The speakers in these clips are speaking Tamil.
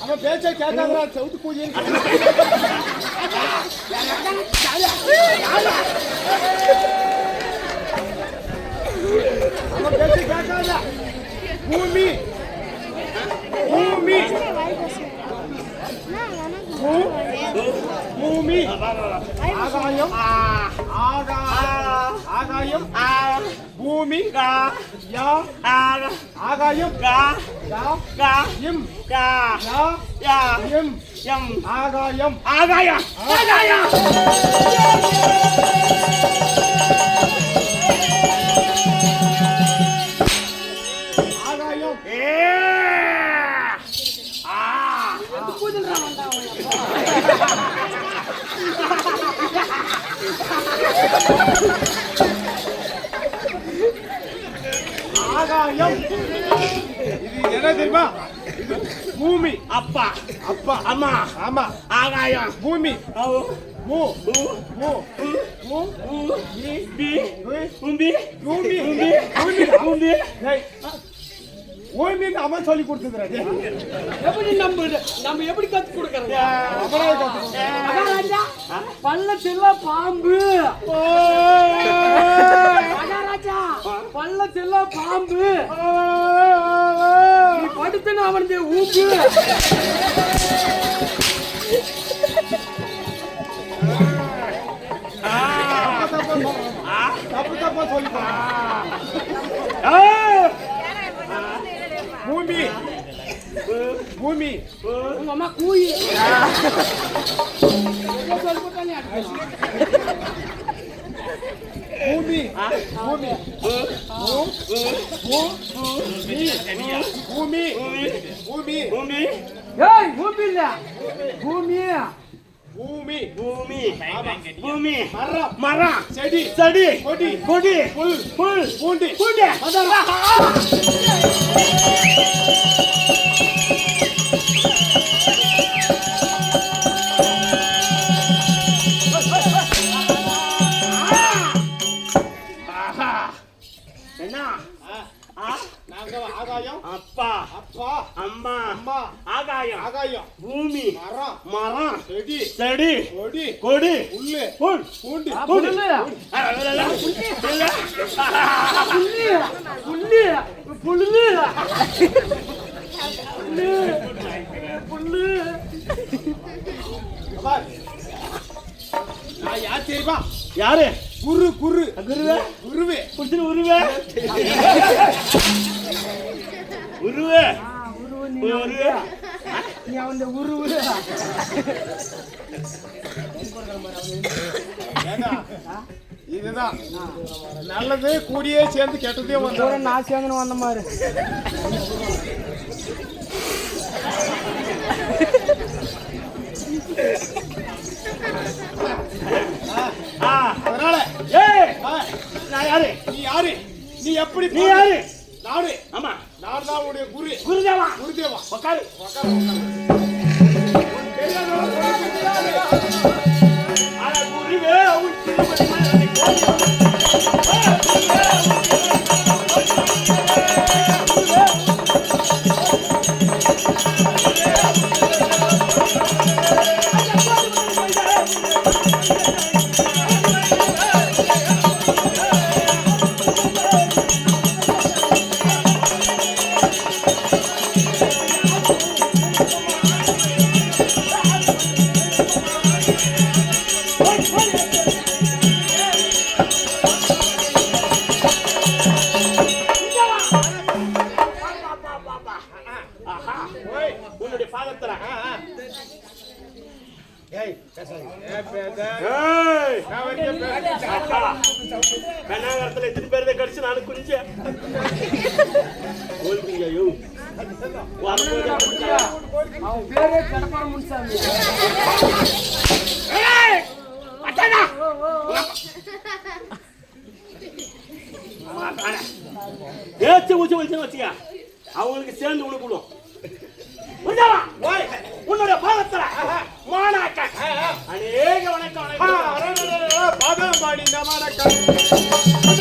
அவன் பேச்ச கேட்காதடா சவுத்து பூஜை அவன் பேசி கேட்காத பூமி பூமி பூமி ஆகாயம் ஆகாயம் பூமி ஆகாயம் ஆகாயம் ஆகாயம் ஆகாயம் ஆகாயம் இது என்ன தெரியுமா? பூமி அப்பா அப்பா அம்மா ஆமா ஆகாயம் பூமி பூ பூ பூ பூ பி பி பூமி பூமி பூமி பூமி ஓய்மீன் அவன் சொல்லி கொடுத்துக்கிறாரு. எப்படி நம்ம எப்படி கத்து கொடுக்கறது? பள்ளத்தில் பாம்பு பள்ளத்தில் பாம்பு நீ படுத்துன்னு அவனுடைய ஊப்பு தப்பு தப்பா சொல்லி பூமி பூமி உங்க அம்மா கூயி பூமி பூமி பூமி பூமி பூமி ஏய் பூமி இல்ல பூமி பூமி பூமி பூமி மரம் மரம் செடி செடி கொடி கொடி புல் புல் பூண்டி பூண்டி என்ன ஆகாயம் அப்பா அப்பா அம்மா அம்மா ஆகாயம் ஆகாயம் பூமி மரம் மரம் செடி செடி கொடி கொடி புல்லு புல் பூண்டி புல்லு புல்லு புல்லு நான் யார் தெரியுமா? யாரு? குரு குரு குருவே குருவே புடிச்சு உருவே உருவே உருவே நீ அவன் உருவு இதுதான் நல்லது கூடியே சேர்ந்து கெட்டதே வந்து நான் சேர்ந்து வந்த மாதிரி அதனால நான் யாரு? நீ யாரு? நீ எப்படி? நீ யாரு? நாடு. ஆமா நான் தான் உடைய குரு குருதேவா குருதேவா உட்காரு உட்காரு குருவே உன்னுடைய பாதத்துல கண்ணாகரத்துல எத்தனை பேரதை கடிச்சு நானு குடிச்சேன் அவன் பேரே கடப்பார முன்சாமி ஏச்சு ஊச்சி வச்சு வச்சுக்க அவங்களுக்கு சேர்ந்து உனக்குள்ளும் உன்னுடைய பாதத்துல மாணாக்க அநேக வணக்கம் பாதம் பாடி வணக்கம்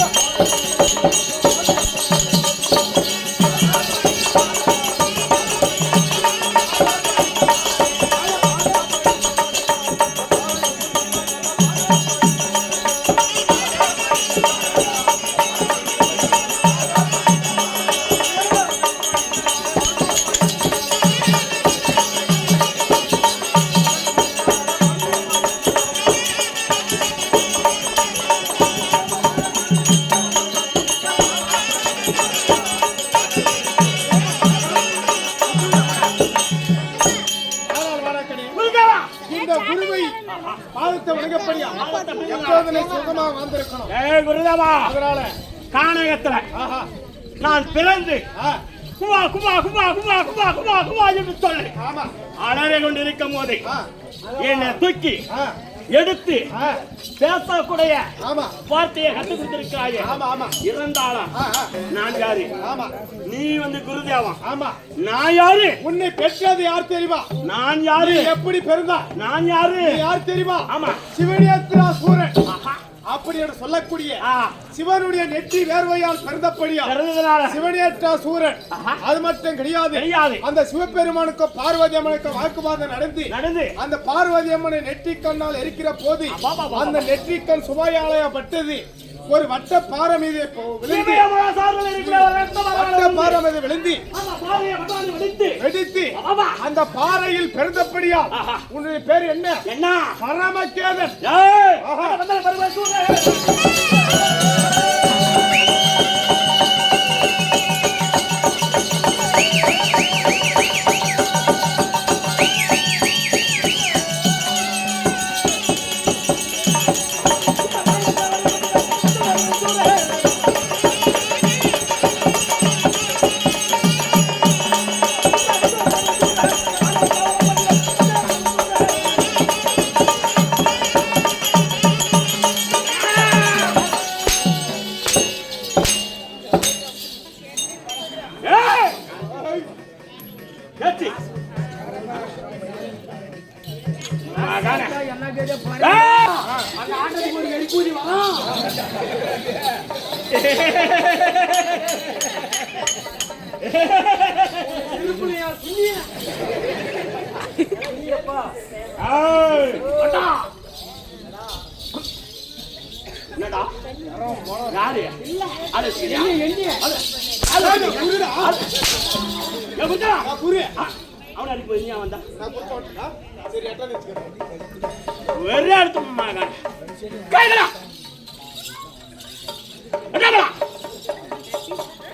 விழுங்கப்படியா எப்போது நீ சுகமா வந்திருக்கணும். குருதேவா, அதனால கானகத்துல நான் பிறந்து குமா குமா குமா குமா குமா குமா குமா என்று சொல்லி ஆமா அலறி கொண்டிருக்கும் போது என்னை தூக்கி எடுத்து பேசக்கூடிய ஆமா வார்த்தையை கத்து கொடுத்திருக்காயே. ஆமா ஆமா இருந்தாலும் நான் யாரு? ஆமா நீ வந்து குருதேவா. ஆமா நான் யாரு? உன்னை பெற்றது யார் தெரியுமா? நான் யாரு? எப்படி பிறந்தா? நான் யாரு? யார் தெரியுமா? ஆமா, சிவனியத்திரா சூரன் அப்படி என்று சொல்லக்கூடிய ஆ, சிவனுடைய நெற்றி வேர்வையால் பிறந்தபடியா பிறந்ததுனால சிவனியற்றா சூரன். அது மட்டும் கிடையாது. தெரியாது. அந்த சிவபெருமானுக்கும் பார்வதி அம்மனுக்கும் வாக்குவாதம் நடந்து அந்த பார்வதி அம்மனை நெற்றிக் கண்ணால் எரிக்கிற போது அந்த நெற்றிக்கண் சுமையாலயப்பட்டது. ஒரு வட்ட பாறை மீது விழுந்து வெடித்து அந்த பாறையில் பிறந்தபடியா உன்னுடைய பேர் என்ன? என்ன? பரமகேதன்.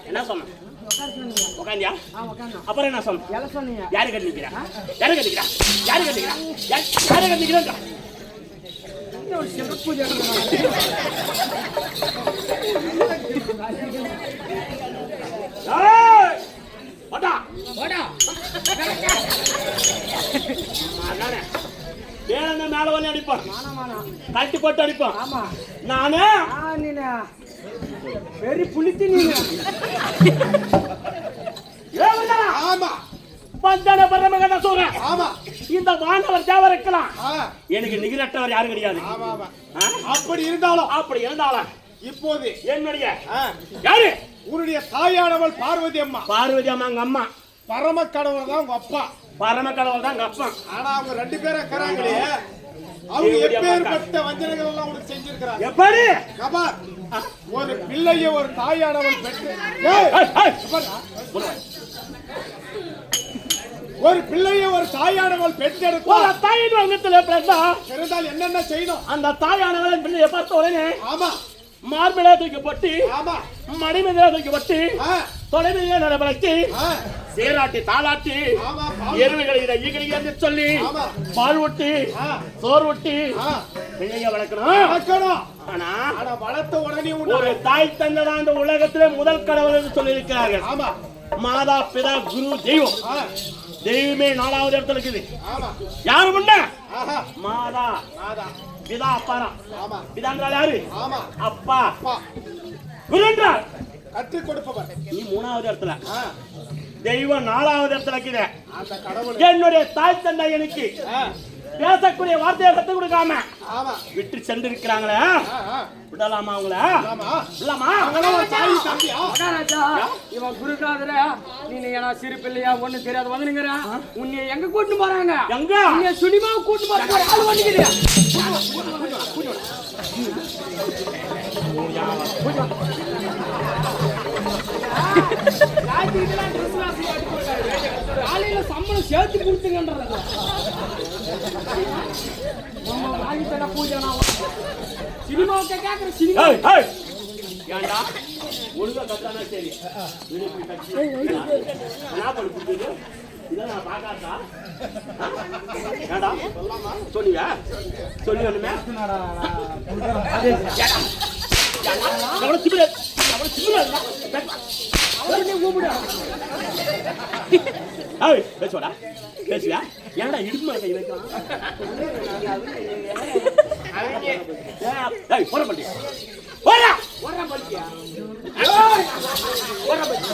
என்ன சொன்ன? உட்காந்தியா? அப்புறம் என்ன சொன்ன? யாரு கட்டிக்கிறா? யாரு கட்டிக்கிறா? யாரு கட்டிக்கிறா? யாரு கட்டிக்கிறா? மேல வந்து அடிப்பான், கட்டி போட்டு அடிப்பான். நானு வெறி புளித்து நீங்க இந்த வானவர் தேவர் இருக்கலாம், எனக்கு நிகரற்றவர் யாரும் கிடையாது. அப்படி இருந்தாலும் இப்போது என்னுடைய யாரு? உன்னுடைய தாயானவள் பார்வதி அம்மா. பார்வதி அம்மா எங்க அம்மா. பரம கடவுள் தான் உங்க அப்பா. பரம கடவுள் தான் எங்க அப்பா. ஆனா அவங்க ரெண்டு பேரும் இருக்கிறாங்களே, அவங்க எப்பேற்பட்ட வஞ்சனைகள் எல்லாம் உனக்கு செஞ்சிருக்கிறாங்க. எப்படி? கபார் ஒரு பிள்ளையை ஒரு தாயானவள் பெற்று ஒரு பிள்ளையை ஒரு தாயானவள் பெற்றெடுத்தால் தாயின் வங்கத்துல பிறந்தால் என்னென்ன செய்யணும்? அந்த தாயானவள் பிள்ளையை பார்த்த உடனே ஆமா மார்பிளா தூக்கி போட்டு, ஆமா மடிமீதா தூக்கி போட்டு, தொலைமையிலே நடவடிக்கை சீராட்டி தாளாட்டி எருமைகளை ஈகளை சொல்லி பால் ஊட்டி சோறு ஊட்டி பிள்ளைய வளர்க்கணும். ஆனா வளர்த்த உடனே ஒரு தாய் தந்தைதான் அந்த உலகத்திலே முதல் கடவுள் என்று சொல்லி இருக்கிறார்கள். ஆமா மாதா பிதா குரு தெய்வம். தெய்வமே 4வது இடத்துல இருக்குது. யாரு முன்ன? மாதா பிதா அப்பாரா. பிதா என்றால் யாரு? அப்பா. குரு என்றால் கற்றுக் கொடுப்பவர். நீ 3வது இடத்துல, தெய்வம் 4வது இடத்துல இருக்குது. என்னுடைய தாய் தந்தை எனக்கு பேசக்கூடிய வார்த்தையை கத்துக் கொடுக்காம விட்டு சென்று இருக்கிறாங்களே, விடலாமா அவங்கள? இவன் குருநாதர நீ சிறு பிள்ளையா ஒண்ணு தெரியாது வந்துங்கிற உன்னை எங்க கூட்டு போறாங்க? எங்க சுனிமா கூட்டு போறாங்க. ஆள் வந்துக்கிறியா? காலையில சம்பளம் சேர்த்து கொடுத்துங்கன்றது வாங்கி தர பூஜை சினிமாவுக்கு கேட்கிற சினிமா ஏண்டா ஒழுங்கா கத்தானா சரி. இதான் நான் பார்க்காதா? ஏடா சொல்லுவியா? சொல்லி ஒண்ணுமே எவ்வளவு சிபிர பேசுவாடா பேசுவியா? ஏன்டா இடுப்பு மேல கை வைக்கலாம்? போற பண்டியா போறா போற பண்டியா போற பண்டியா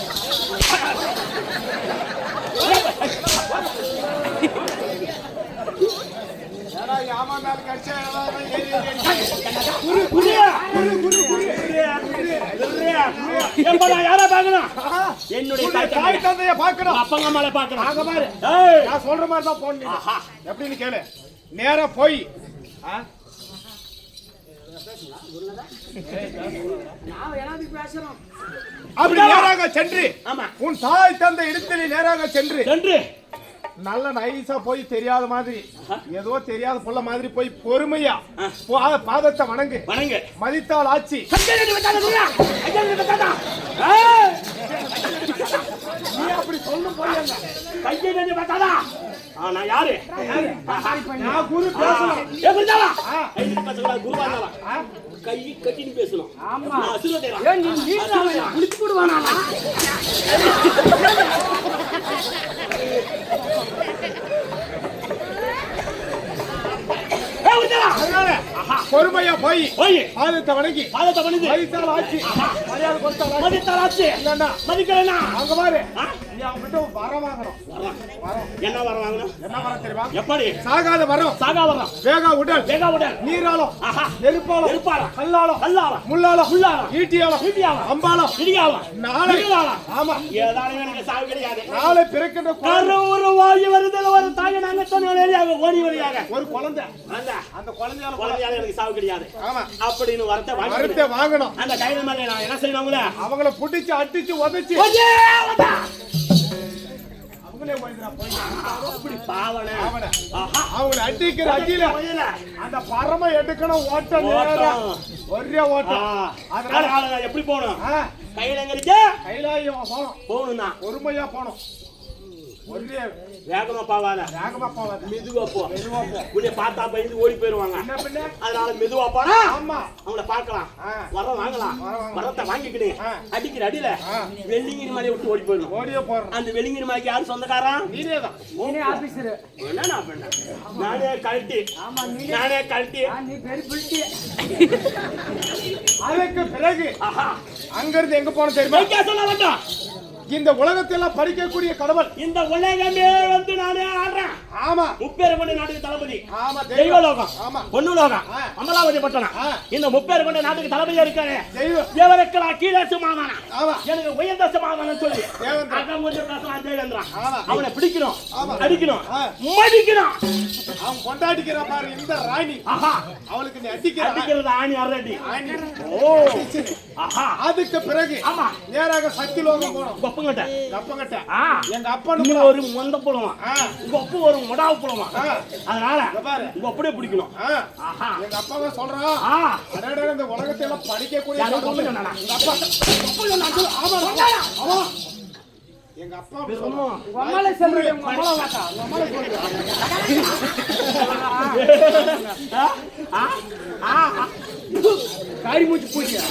என்னுடைய தாய் தந்தைய பார்க்கணும், அப்பங்க மேல பார்க்கணும். அங்க பாரு, நான் சொல்ற மாதிரி தான் போன். எப்படின்னு கேளு. நேரா போய் அப்படி நேராக சென்று உன் தாய் தந்தை இடத்தில் நேராக சென்று நல்ல நைஸா போய் தெரியாத மாதிரி ஏதோ தெரியாத புள்ள மாதிரி போய் பொறுமையா பாதத்தை வணங்கு மதித்தால் ஆட்சி. நீ அப்படி சொல்லும் போய் கையை நெஞ்சு பார்த்தாதா? நான் யாரு? நான் குரு பேசலாம். குருவா கை கட்டின்னு பேசணும். குளிச்சு போடுவானா? பொறுமையா போய் பாதத்தை வணங்கி மதித்தால் ஆட்சி. மரியாதை கொடுத்தால் மதித்தால் ஆட்சி. இல்லன்னா மதிக்கலனா அங்க பாரு, நீ அவங்கிட்ட வரம் வாங்கணும். என்ன வரம் வாங்கணும்? என்ன வரம் தெரியுமா? எப்படி? சாகாத வரம். வேகா உடல் நீராலும் நெருப்பாலும் கல்லாலும் முள்ளாலும் ஈட்டியாலும் அம்பாலும் நாளை. ஆமா, ஏதாலும் எனக்கு சாவு கிடையாது. நாளை பிறக்கின்ற ஒரு வாயு வருதல் ஒரு தாயை நாங்க சொன்ன ஓடி வழியாக ஒரு குழந்தை, அந்த குழந்தையால எனக்கு சாவு கிடையாது. ஆமா, அப்படின்னு வரத்தை வாங்கணும். அந்த கையில மேல நான் என்ன செய்யணும்? அவங்கள புடிச்சு அடிச்சு உதைச்சு அவங்களை அடிக்கிற அடியில அந்த பரம எடுக்கணும். ஓட்டம் ஒரே ஓட்டம். அதனால எப்படி போகணும்? கைலாயம் போகணும்னா பொறுமையா போகணும். வேகமா போவாத, மெதுவா போ. உன்னை பார்த்தா பயந்து ஓடி போயிருவாங்க. அதனால மெதுவா போனா அவங்கள பார்க்கலாம், வர வாங்கலாம். வரத்தை வாங்கிக்கிட்டு அடிக்கிற அடியில வெள்ளிங்கிரி மலையை விட்டு ஓடி போயிடும். அந்த வெள்ளிங்கிரி மலைக்கு யாரு சொந்தக்காரன்? நீனேதான். நானே கழட்டி அதுக்கு பிறகு அங்க இருந்து எங்க போன தெரியுமா? சொல்ல வேண்டாம். இந்த உலகத்தெல்லாம் படிக்கக்கூடிய கடவுள். இந்த உலகமே வந்து நானே ஆடுறேன். ஆமா, முப்பேறு கொண்ட நாட்டுக்கு தளபதி. ஆமா, தெய்வலோகம். ஆமா, பொன்னுலோகம், அமலாவதி பட்டணம். இந்த முப்பேறு கொண்ட நாட்டுக்கு தளபதியா இருக்காரு தேவருக்கு நான் கீழே சமாதானம். ஆமா, எனக்கு உயர்ந்த சமாதானம் சொல்லி அகம் கொஞ்சம் பேசலாம். தேவேந்திரா அவனை பிடிக்கணும், அடிக்கணும், மதிக்கணும். அவன் கொண்டாடிக்கிற பாரு இந்த ராணி. அவளுக்கு நீ அடிக்கிறது ஆணி அரடி. ஓ, அதுக்கு பிறகு ஆமா நேராக சக்திலோகம் போனோம். எங்க அப்பனுக்கு ஒரு மொந்த புலமா, உங்க அப்பா ஒரு மொடாவு புலமா. அதனால உங்க அப்படியே பிடிக்கணும். எங்க அப்பாவை சொல்றான், இந்த உலகத்தை எல்லாம் படிக்கக்கூடிய எங்க அப்பா காரி மூச்சு போயிட்டியா?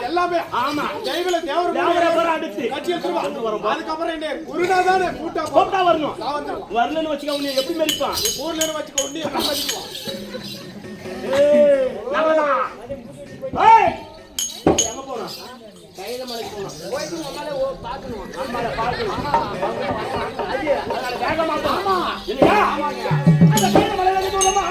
எல்லாமே ஆமா தெய்வல தேவர அடிச்சு கட்சி எடுத்துருவா. அதுக்கப்புறம் என்ன குருநாதானே கூட்டா வரணும். வரலன்னு வச்சுக்க உன்னை எப்படி மதிப்பான்? ஊர்ல வச்சுக்க உன்னை எப்படி மதிப்பான்? எங்க போனா? கையில மலைக்கு போனா. போயிட்டு நம்மளே பார்க்கணும். நம்மள பார்க்கணும். அதனால வேகமா ஆமா இல்லையா? ஆமாங்க. அந்த கையில மலையில போறோமா?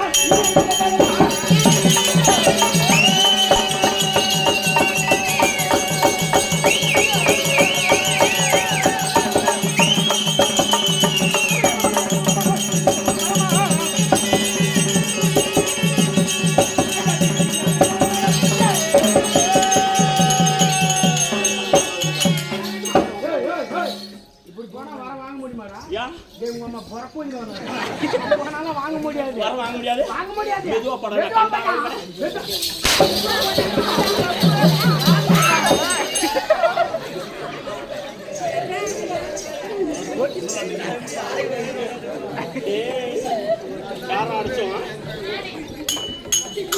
இப்படி போனா வர வாங்க முடியுமாடா? ஏன் உங்க அம்மா பொறப்போங்க போனாலும் வாங்க முடியாது. வர வாங்க முடியாது. வாங்க முடியாது. மெதுவா படம் யாரா அடிச்சோம்?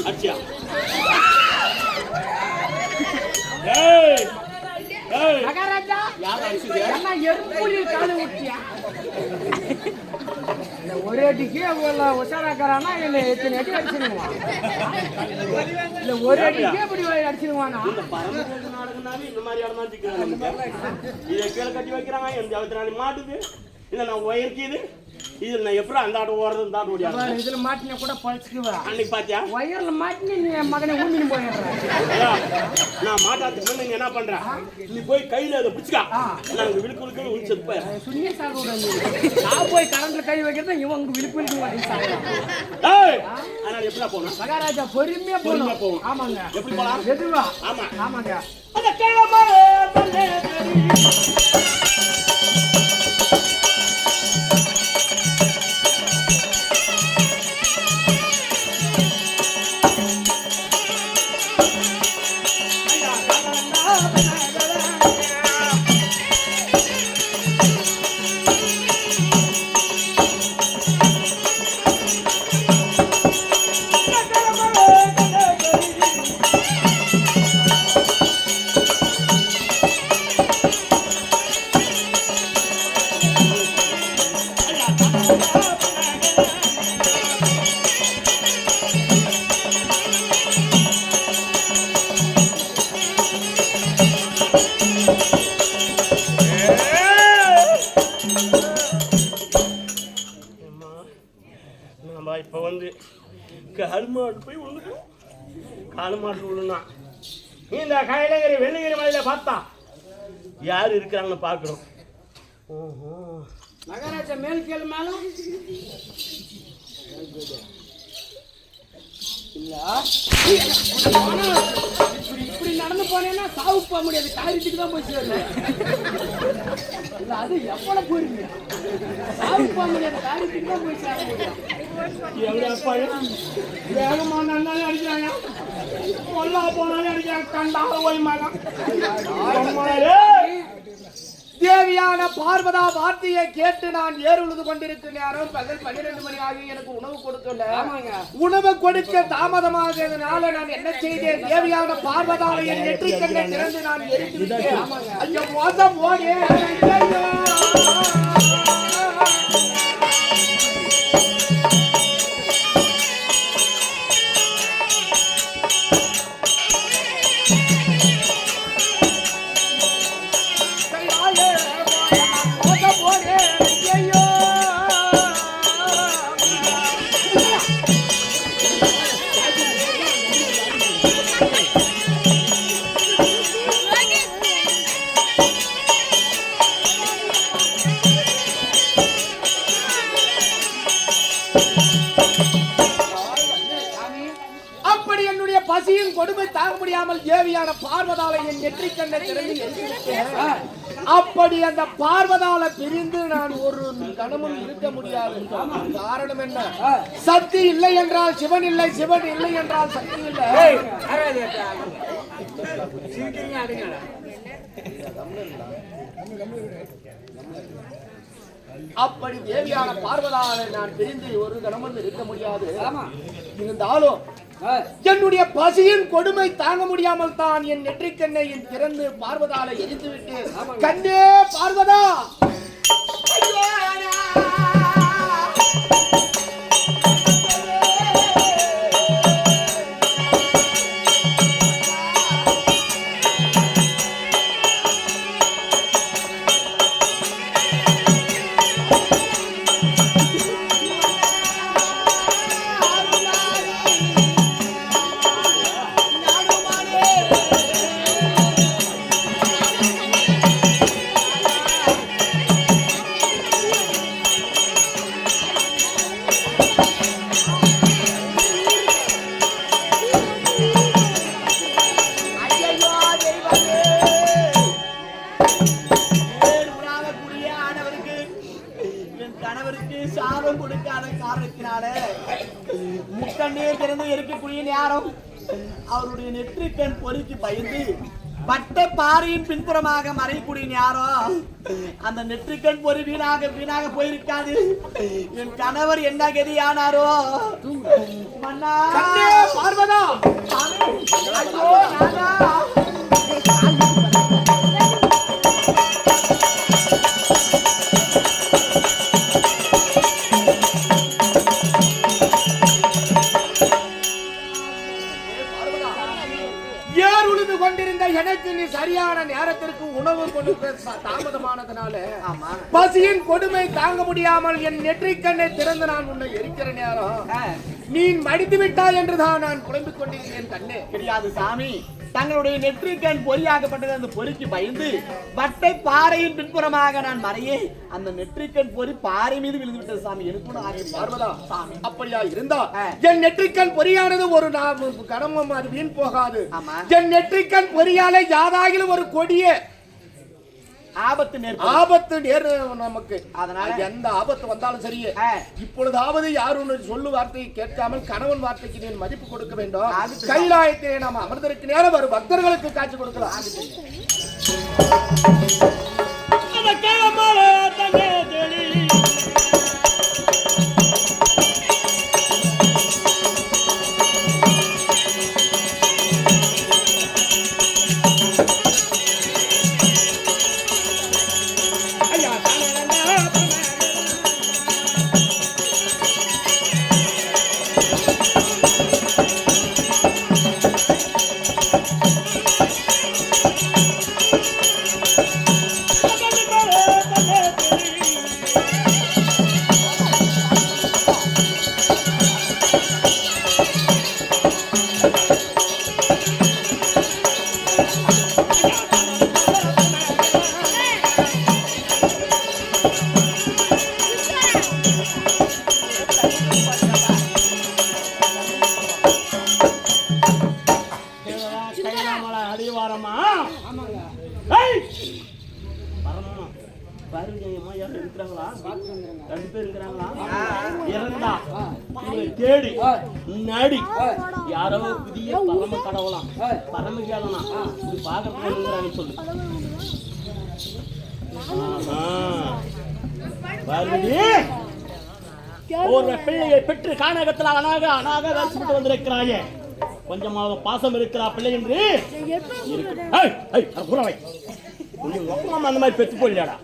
அடிச்சியா? ஏய் ஏய் மகாராஜா யாரா அடிச்சது? என்ன எருப்புலில் காலை ஊத்தியா? ஒரே அடிக்கு உஷாராக்காரானா இல்லை எத்தனை அடி அடிச்சிருவான்? இல்லை ஒரு அடிக்கு அப்படி அடிச்சிருவானா? இந்த பரம நாடகம்னாவே இந்த மாதிரி இடம் தான் சிக்கிறாங்க. இதை கீழே கட்டி வைக்கிறாங்க. என் ஜவத்தினால மாட்டுது. இல்லை நான் உயர்த்தியது. இதில் நான் எப்படி அந்த ஆட்டம் ஓடுறது இந்த ஆட்டம் ஓடியா? இதுல மாட்டினா கூட பழச்சுக்குவேன். அன்னைக்கு பாத்தியா? ஒயர்ல மாட்டினு நீ மகனை ஊமின்னு போயிடுறேன். நான் மாட்டாத்துக்கு முன்ன நீங்க என்ன பண்ற? நீ போய் கையில அதை பிடிச்சிக்கா. நான் விழுக்குழுக்கு உழிச்சு போய் சுண்ணியே சாப்பிடுறாங்க. நான் போய் கரண்ட்ல கை வைக்கிறத இவங்க விழுக்குழுக்கு ஏய் அதனால எப்படி போகணும்? மகாராஜா பொறுமையா போகணும். ஆமாங்க. எப்படி போலாம்? எதுவா? ஆமா ஆமாங்க. அந்த கிழமை இப்போ வந்து கால் மாட்டு போய் விழுந்துட்டோம். கால் மாட்டு விழுனா இந்த கைலகிரி வெள்ளிகிரி மலையில பார்த்தா யார் இருக்கிறாங்கன்னு பார்க்கணும். ஓஹோ மகாராஜா மேல் கேளு மேலும் இல்ல இப்படி நடந்து போனேன்னா சாவு போக முடியாது. காரியத்துக்கு தான் போய் சேரணும். இல்ல அது எவ்வளவு போறீங்க? சாவு போக முடியாது. காரியத்துக்கு தான் போய் சேர முடியும். எங்க அப்பா வேகமா நன்னாலே அடிக்கிறாங்க. பொல்லா போனாலே அடிக்கிறாங்க. கண்டாக போய் மகன் தேவியான பார்வதா வார்த்தையை கேட்டு நான் ஏறு உழுது கொண்டிருக்கிற நேரம் பகல் 12 மணி ஆகி எனக்கு உணவு கொடுக்கல. உணவு கொடுக்க தாமதமாகிறதுனால நான் என்ன செய்தேன்? தேவியான பார்வதாவை என் நெற்றிக் கண்ணை திறந்து நான் எரித்து விட்டேன். ஐயோ மோசம் போனே. பசியின் கொடுமை தாங்க முடியாமல் தேவியான பார்வதாலை என் நெற்றிக் கண்ணை திறந்து அப்படி அந்த பார்வதால பிரிந்து நான் ஒரு கணமும் இருக்க முடியாது. காரணம் என்ன? சக்தி இல்லை என்றால் சிவன் இல்லை, சிவன் இல்லை என்றால் சக்தி இல்லை. அப்படி தேவியான பார்வதாலை நான் பிரிந்து ஒரு கணமும் இருக்க முடியாது. இருந்தாலும் என்னுடைய பசியின் கொடுமை தாங்க முடியாமல் தான் என் நெற்றிக் கண்ணை திறந்து பார்வதாலை எரித்து விட்டேன். கண்ணே பார்வதா, கணவருக்கு சாபம் கொடுக்காத காரணத்தினால முக்கண்ணே திறந்து இருக்கக்கூடிய நேரம் அவருடைய நெற்றிக்கண் பொறுக்கி பயந்து பட்ட பாறையின் பின்புறமாக மறையக்கூடிய நேரம் அந்த நெற்றிக்கண் பொறி வீணாக போயிருக்காது. என் கணவர் என்ன கதியானாரோ மன்னா பார்வதா ஐயோ நானா கொண்டிருந்த எனக்கு நீ சரியான நேரத்திற்கு உணவு கொடுக்க தாமதமானதுனால பசியின் கொடுமை தாங்க முடியாமல் என் நெற்றிக்கண்ணை திறந்து நான் உன்னை எரிக்கிற நேரம் நீ மடித்து விட்டாய் என்றுதான் நான் புலம்பிக் கொண்டிருந்தேன். கண்ணே கிடையாது சாமி, தங்களுடைய நெற்றிக்கண் பொறியாகப்பட்டது அந்த பொறிக்கு பயந்து வட்டை பாறையின் பின்புறமாக நான் மறையே அந்த நெற்றிக்கண் பொறி பாறை மீது விழுந்து விட்டது சாமி. எனக்கு பார்வதா சாமி அப்படியா இருந்தா என் நெற்றிக்கண் பொறியானது ஒரு கணமும் அது வீண் போகாது. என் நெற்றிக்கண் பொறியாலே யாதாகிலும் ஒரு கொடிய ஆபத்து நேர் நமக்கு. அதனால எந்த ஆபத்து வந்தாலும் சரியே இப்பொழுதாவது யாரும் சொல்லு வார்த்தையை கேட்காமல் கணவன் வார்த்தைக்கு நீ மதிப்பு கொடுக்க வேண்டும். கைலாயத்திலே நாம் அமர்ந்திருக்க நேரம் வரும் பக்தர்களுக்கு காட்சி கொடுக்கலாம். தேடி நடி யாரோ புதிய பரம கடவுளாம் பரம கேளனா இது பாக்குறாங்க சொல்லு. ஒரு பிள்ளையை பெற்று கானகத்தில் அனாக வேசிட்டு வந்திருக்கிறாயே, கொஞ்சமாக பாசம் இருக்கிறா பிள்ளை என்று அந்த மாதிரி பெற்று போயிடா.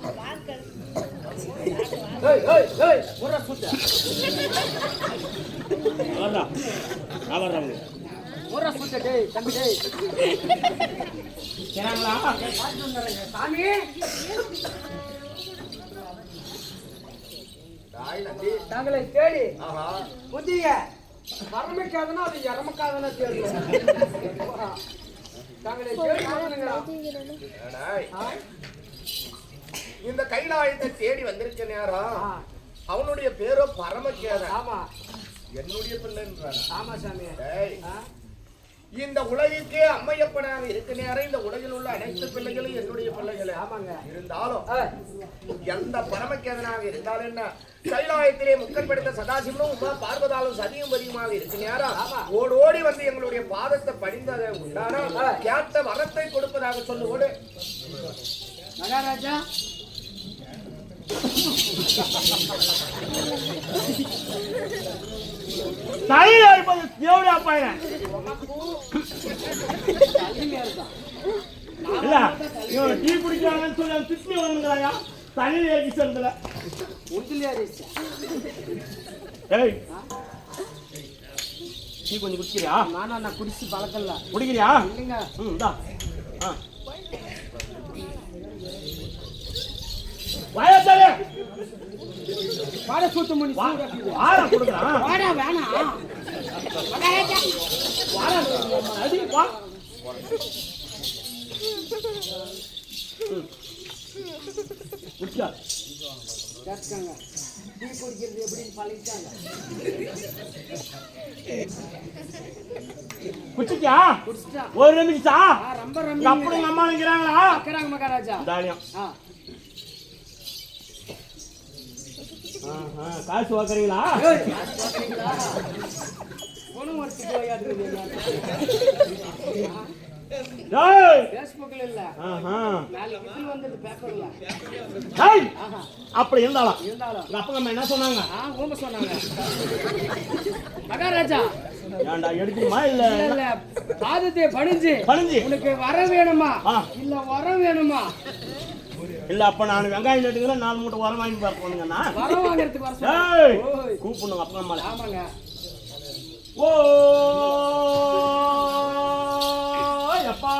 தங்களை தேடி புதிய வரமைக்காதனா அது இறமக்காதனா தேடி தங்களை தேடி இந்த கைலாயத்தை தேடி வந்திருக்க நேரம் அவனுடைய பேரோ பரமக்கேத. ஆமா என்னுடைய பிள்ளைன்றார். ஆமா சாமி. இந்த உலகிற்கே அம்மையப்பனாக இருக்க நேரம் இந்த உலகில் உள்ள அனைத்து பிள்ளைகளும் என்னுடைய பிள்ளைகளே. ஆமாங்க. இருந்தாலும் எந்த பரமக்கேதனாக இருந்தாலும் என்ன கைலாயத்திலே முக்கன் படைத்த சதாசிவனும் உமா பார்வதாலும் சதியும் பதியுமாக இருக்க நேரம் ஓடி வந்து எங்களுடைய பாதத்தை படிந்ததை உண்டான கேட்ட வரத்தை கொடுப்பதாக சொல்லுவோடு மகாராஜா. தலையில இருப்பது தேவடா பையன் இல்ல, இவன் டீ குடிக்கிறாங்கன்னு சொல்லி அவன் திட்னி வந்துங்கிறாயா தலையில ஏறி சேர்ந்தல ஏய் டீ கொஞ்சம் குடிக்கிறியா? நான் குடிச்சு பழக்கல. குடிக்கிறியா? இல்லைங்க. இந்தா வாயாச்சாலே வாட சுத்த மணி வாடா கொடுக்குறான். வாடா வேணாம் வாடா அடி வா. குடிச்சா கேட்காங்க டீ குடிக்கிறது எப்படின்னு பழகிட்டாங்க. குடிச்சிட்டியா? குடிச்சிட்டா. ஒரு நிமிஷா ரொம்ப ரொம்ப அப்படி அம்மா நிக்கிறாங்களா? நிக்கிறாங்க மகாராஜா. தானியம் காசு வாக்குறீங்களா? பேஸ்புக்ல இல்ல வந்தது பேப்பர்ல அப்படி இருந்தாலும் இருந்தாலும் அப்பா அம்மா என்ன சொன்னாங்க? ஊம்ப சொன்னாங்க மகாராஜா ஏன்டா எடுக்கணுமா இல்ல இல்ல பாதத்தை பணிஞ்சு உனக்கு வர வேணுமா இல்ல வரம் வேணுமா? இல்ல அப்ப நான் வெங்காயம் நட்டுக்கிறேன் 4 மூட்டை உரம் வாங்கி பார்ப்போங்கண்ணா. வரம் வாங்குறதுக்கு வர சொல்லுங்க. கூப்பிடணும் அப்பா அம்மா. ஆமாங்க. ஓ அப்பா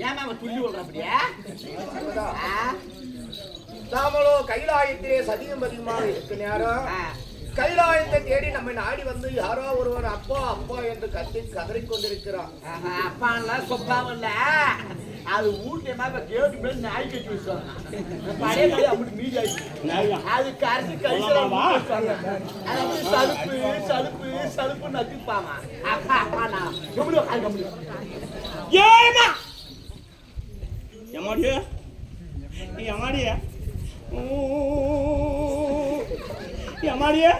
ஏமா துள்ளி விடுற அப்படியே நாமளோ கைலாயத்திலே சதியும் பதிகமாக இருக்கு நேரம் கைலாயத்தை தேடி நம்ம நாடி வந்து யாரோ ஒருவர் அப்பா அப்பா என்று கத்தி கதறிக் கொண்டிருக்கிறான். அப்பான்ல சொப்பாமல்ல அது ஊட்டியமா கேட்டு மேல நாய் கட்டி வச்சாங்க பழைய நாய் அப்படி மீதி ஆயிடுச்சு அது கரைச்சி கழிச்சலாமா அது சலுப்பு சலுப்பு சலுப்பு நக்கிப்பாங்க அப்பா அப்பா நான் எவ்வளோ கால் கம்பி ஏமா எமாடியே நீ எமாடியே எமாடியே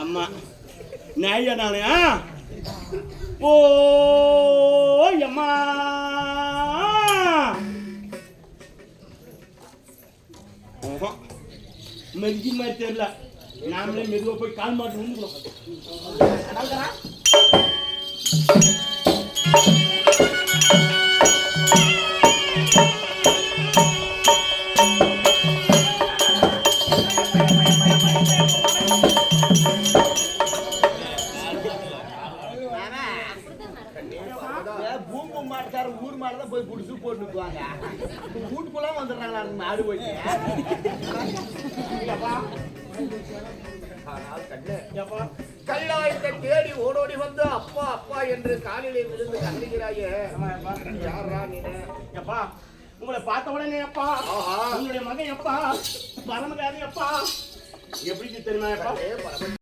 அம்மா நாயா நானே ஓ அம்மா மெருகி மாதிரி தெரியல நாமளே மெதுவா போய் கால் மாட்டு உண்டுக்கிறோம். பூம்பு மாட்டுக்கார ஊர் மாடுதான் போய் புடிச்சு போட்டுக்குவாங்க வீட்டுக்குள்ள வந்துடுறாங்களா மாடு போய் கைலாயத்தை தேடி ஓடோடி வந்து அப்பா அப்பா என்று காலிலே விழுந்து கண்டுகிறாயே யாரா நீ? எப்பா உங்களை பார்த்த உடனே அப்பா உங்களுடைய மகன் எப்பா பரமகாரி அப்பா எப்படி தெரியுமா?